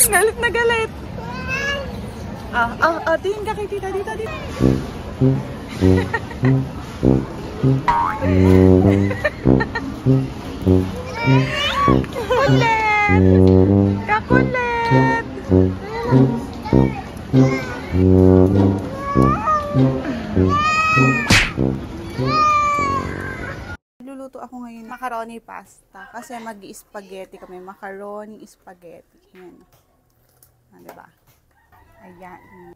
Galit na galit. Tingin ka kay tita. Dito. Kulit! Kakulit! Luluto ako ngayon macaroni pasta kasi mag-i-spaghetti kami. Macaroni spaghetti. Yan. Diba? Ayan.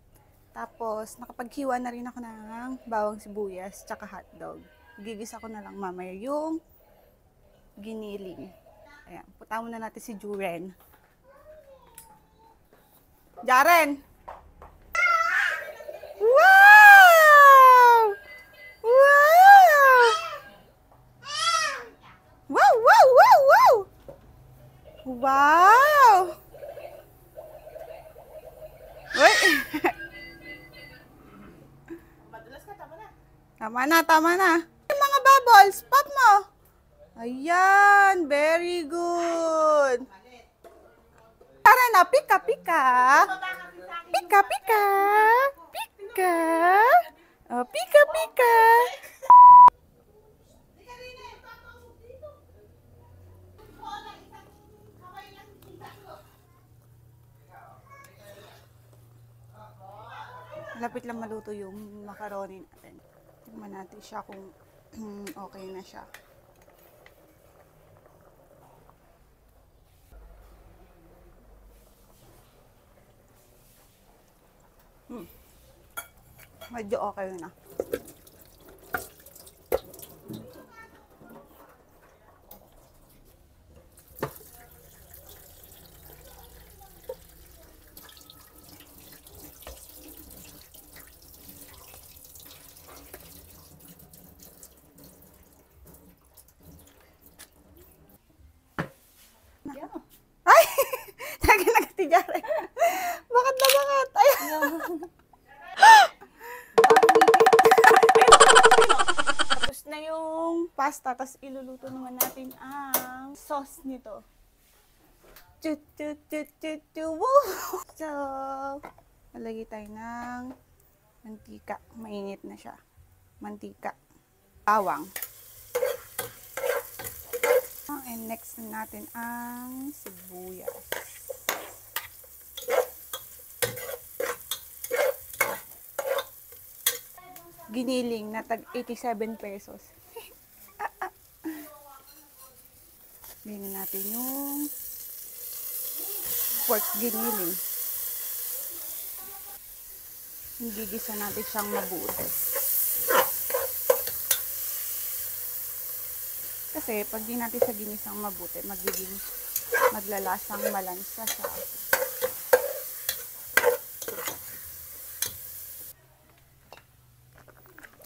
Tapos, nakapaghiwa na rin ako ng bawang sibuyas tsaka hotdog. Gigisa ko na lang mamaya yung giniling. Ayan. Puta muna natin si Juren. Jaren! Wow! Wow! Wow! Wow! Wait! Madulas ka, tama na. Yung mga bubbles, pop mo. Ayan, very good. Tara na, pika. Oh, pika. Lapit lang maluto yung macaroni natin. Tingnan natin siya kung okay na siya. Medyo okay na. Ay! Lagi nagtijari. Bakit? Ayun. Tapos na yung pasta. Tapos iluluto naman natin ang sauce nito. Woo! So, lalagay tayo ng mantika. Mainit na siya. Mantika. Bawang. And next na natin ang sibuyas. Giniling na tag 87 pesos. Bigyan natin yung pork giniling. Gigisa natin siyang mabuti. Kasi pag di natin siya ginisang mabuti, maglalasang malansa siya.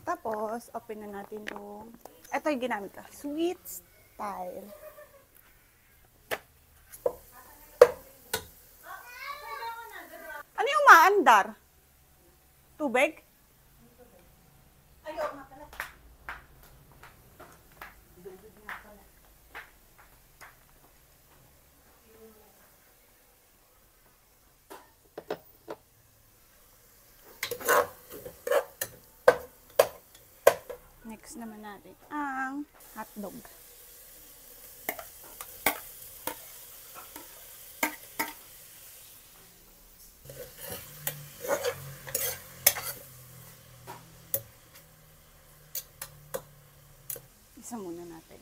Tapos, open na natin yung, ito yung ginamit ko, sweet style. Ano yung maandar? Tubig? Ayaw nga pala. Next naman natin ang hotdog. Isa muna natin.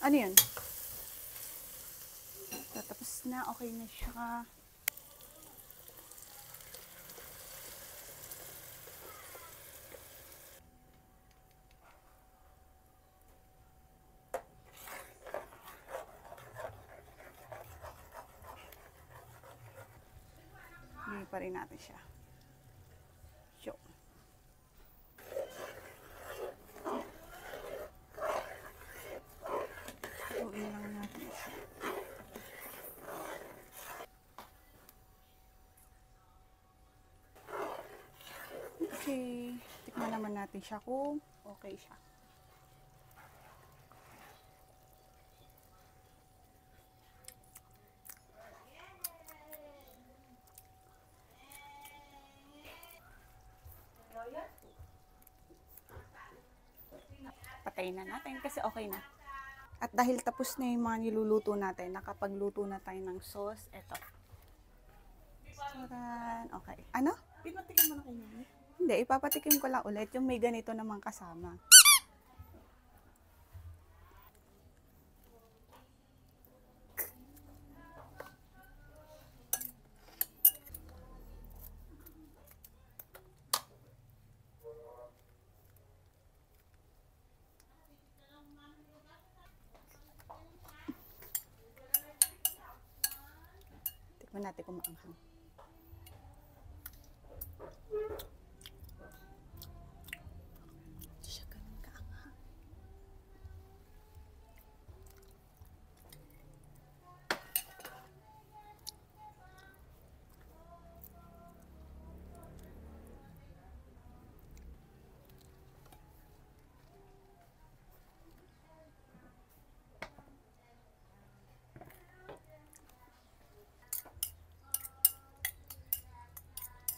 Ano yun? Tapos na, okay na siya. Hindi pa rin natin siya. So. Tuin lang natin siya. Okay. Tikman Tikman naman natin siya kung okay siya. Patayin na natin kasi okay na. At dahil tapos na yung mga niluluto natin, nakapagluto na tayo ng sauce, eto. Charan. Okay. Ano? Pinatikin mo na kayo. Hindi, ipapatikim ko lang ulit yung may ganito namang kasama. Tikman natin kung maanghang. Hindi siya ganun kaanghang.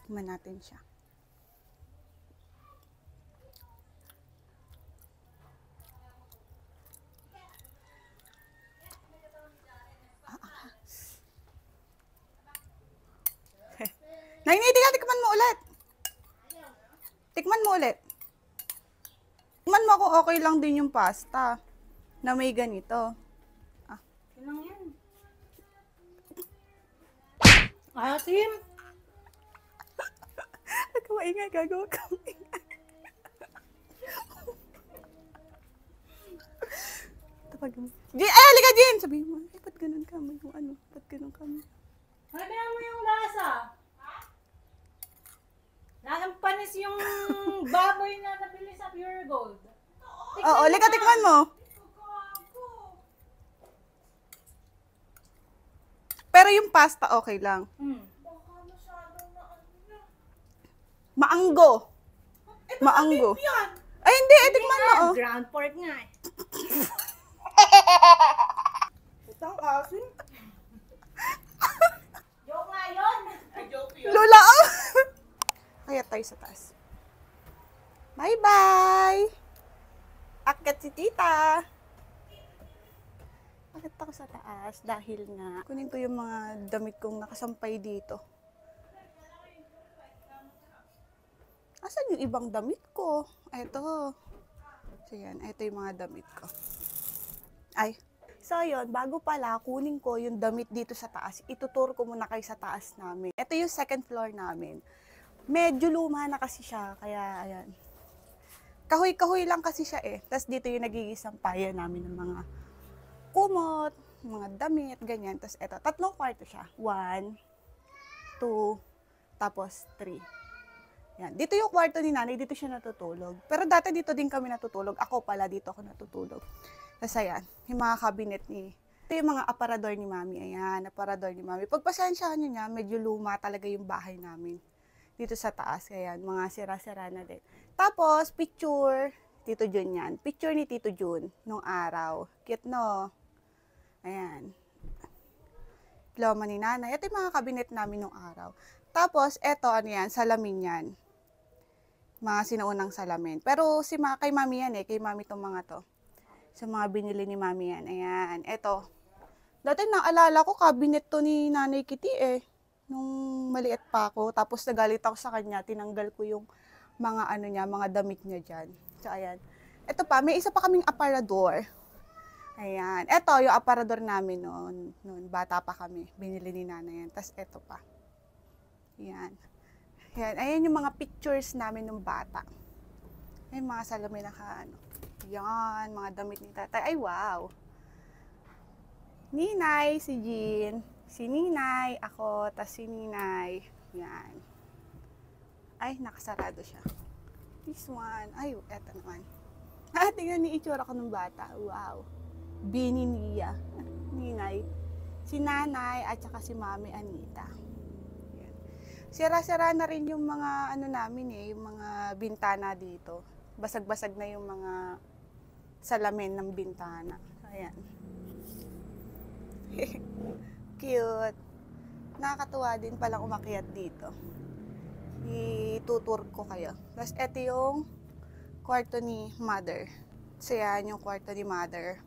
Tikman natin siya. Nainitigan, tikman mo ulit. Tikman mo ulit. Tikman mo kung okay lang din yung pasta na may ganito. Yan lang yan. Asim! Maingay, gagawa ka maingay. Tapag mo. Ay, halika, Jen! Sabihin mo, ba't ganun ka? Ba't ganun ka? Sabihan mo yung lasa. Lasang panis yung baboy na nabili sa Pure Gold. Oo, halika, tikman mo. Pero yung pasta, okay lang. Maanggo. Maanggo. Ay, hindi. Tikman mo, oh. Ground pork nga eh. Itang asin. Joke nga yun. Lula, oh. Kaya tayo sa taas. Bye-bye. Akyat si tita. Bakit ako sa taas? Dahil nga, kunin ko yung mga damit kong nakasampay dito. Asan yung ibang damit ko? Eto. So yan, eto yung mga damit ko. Ay. So yun, bago pala kunin ko yung damit dito sa taas, ituturo ko muna kayo sa taas namin. Ito yung second floor namin. Medyo luma na kasi siya, kaya ayan. Kahoy-kahoy lang kasi siya eh. Tapos dito yung nagiging sampayan namin ng mga kumot, mga damit, ganyan. Tapos eto, 3 kwarto siya. 1, 2, tapos 3. Yan. Dito yung kwarto ni nanay, dito siya natutulog. Pero dati dito din kami natutulog. Ako pala, dito ako natutulog. Tapos ayan, yung mga cabinet ni... Ito yung mga aparador ni mami. Ayan, aparador ni mami. Pagpasensyahan nyo niya, medyo luma talaga yung bahay namin. Dito sa taas. Ayan, mga sira-sira na din. Tapos, picture. Tito Jun yan. Picture ni Tito Jun nung araw. Cute, no? Ayan. Loma ni nanay. Ito yung mga cabinet namin nung araw. Tapos, eto, ano yan, salamin yan. Mga sinuunang salamin. Pero kay mami yan eh, kay mami itong mga to. Sa mga binili ni mami yan. Ayan, eto. Dati naalala ko, cabinet to ni Nanay Kitty eh. Nung maliit pa ako. Tapos nagalit ako sa kanya, tinanggal ko yung mga ano niya, mga damit niya dyan. So ayan. Eto pa, may isa pa kaming aparador. Ayan. Eto, yung aparador namin noon. Bata pa kami. Binili ni Nanay yan. Tapos eto pa. Ayan. Ayan, ayan yung mga pictures namin nung bata. Ayan, mga salamin na ano. Ayan, mga damit ni tatay. Ay, wow! Ninay, si Jean. Si Ninay, ako, tas si Ninay. Ayan. Ay, nakasarado siya. This one. Ay, eto naman. Tingnan ni itsura ko nung bata. Wow. Bini niya. Ninay. Si Nanay at saka si Mami Anita. Sira-sira na rin yung mga ano namin yung mga bintana dito. Basag-basag na yung mga salamin ng bintana. Ayan. Cute. Nakakatuwa din palang umakyat dito. Itutur ko kayo. Tapos eto yung kwarto ni mother. So yan yung kwarto ni mother.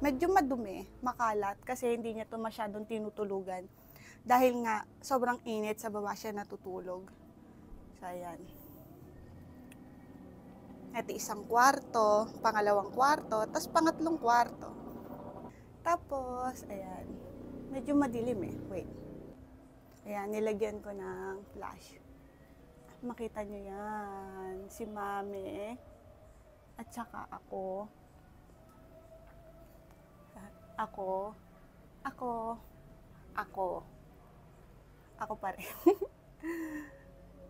Medyo madumi, makalat, kasi hindi niya to masyadong tinutulugan. Dahil nga, sobrang init, sa baba siya natutulog. So, ayan. Ito isang kwarto, pangalawang kwarto, tapos pangatlong kwarto. Tapos, ayan. Medyo madilim Wait. Ayan, nilagyan ko ng flash. Makita nyo yan. Si mami. At saka ako. Ako pa rin.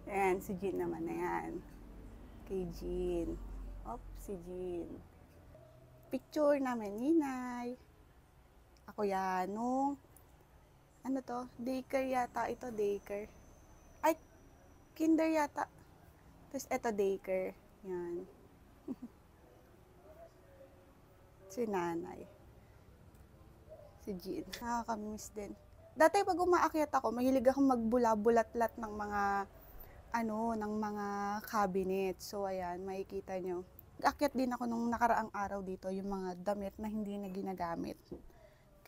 Ayan, si Jean naman na yan. Kay Jean. Si Jean. Picture namin ni Nay. Ako yan, nung, ano to? Daycare yata. Ito, daycare. Ay, kinder yata. Tapos, ito, daycare. Yan. Si Nanay. Si Jean. Nakakamiss din. Dati pag umaakyat ako, mahilig akong magbula-bulat-lat ng mga ng mga cabinet. So ayan, makikita nyo. Akyat din ako nung nakaraang araw dito, yung mga damit na hindi na ginagamit.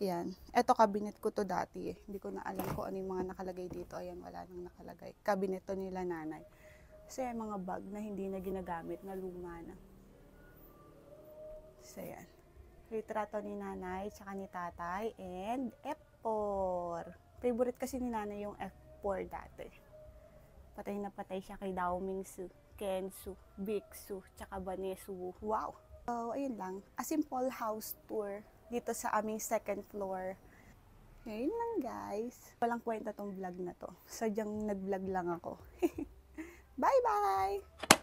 Ayan. Eto cabinet ko to dati Hindi ko na alam kung ano yung mga nakalagay dito. Ayan, wala nang nakalagay. Cabinet to nila nanay. So yung mga bag na hindi na ginagamit, na luma na. So ayan. Retrato ni nanay, tsaka ni tatay, and F4. Favorite kasi ni nanay yung F4 dati. Patay na patay siya kay Dao Mingsu, Kensu, Biksu, tsaka Banesu. Wow! So, ayun lang. A simple house tour dito sa aming second floor. Ngayon lang, guys. Walang kwenta tong vlog na to. Sadyang nag-vlog lang ako. Bye-bye!